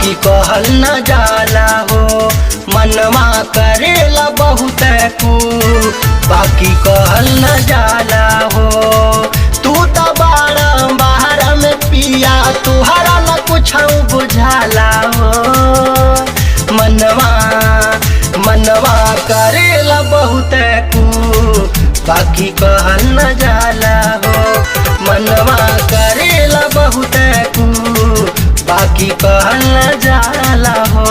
बाकी कहल न जाला हो। मनवा करेला बहुत कू बाकी कहल न जाला हो। तू तो बाहर में पिया तुहरा न कुछ बुझाला हो। मनवा करेला बहुत कू बाकी कहल न जाला हो। मनवा करेला बहुत कू बाकी कहल न जाला हो।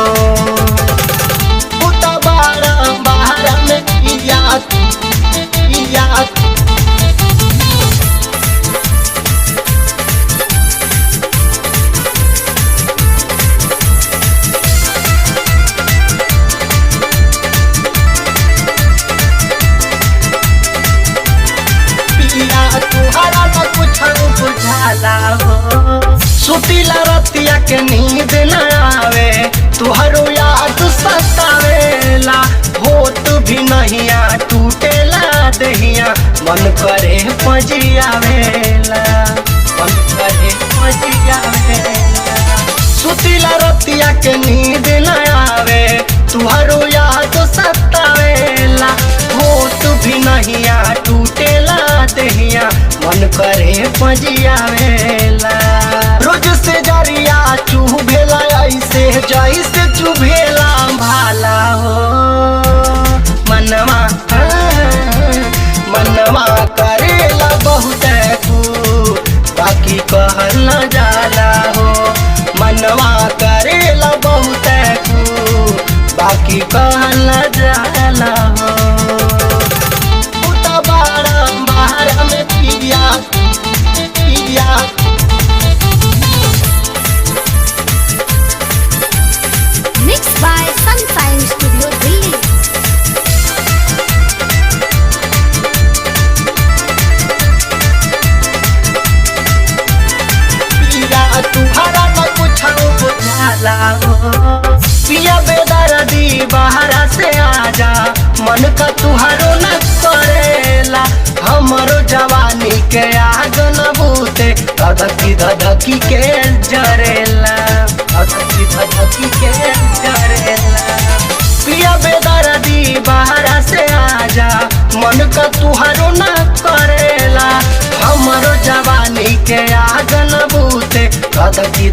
तू बाहर में पिया तुहरा न कुछ बुझाला हो। सुतीला रतिया के नींद न आवे तुहरो याद सतावेला। होत भी नहिया टूटेला दहिया मन करे पजियावेला। मन करे पजियावेला। सुतीला रतिया के नींद न आवे तुहरो याद सतावेला। होत भी नहिया टूटेला दहिया मन करे पजियावेला। रोज से जरिया चुभेला ऐसे जैसे चुभेला भाला हो। मनवा करेला बहुत कू बाकी कहल न जाला हो। मनवा करेला बहुत कू बाकी कहल न जाला हो। बाहर में पिया Mixed by Sunshine Studio Delhi. पिया तुहरा न कुछ बुझाला हो। पिया बेदर्दी बाहर से आजा मन का तुहरो न करेला। हमरो जवानी के आग न बूते धधकी के जरेला। धधकी के जरेला। पिया बेदर्दी बाहर से आजा मन का तुहरो न करेला। हमरो जवानी के आग न बूते धधकी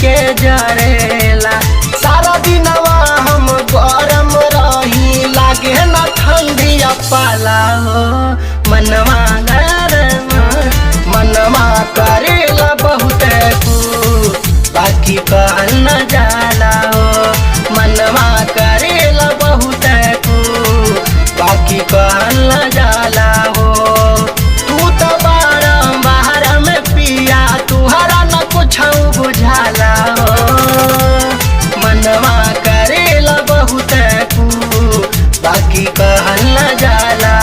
के जरेला। सारा दिनवा हम गरम रही लागे न ठंडी पाला हो। मनवा करेला बहुत कू बाकी कहल न जाला हो। मनवा करेला बहुत कू बाकी कहल न जाला हो। तू तो बाहर में पिया तुहरा न कुछ बुझाला हो। मनवा करेला बहुत कू बाकी कहल न जाला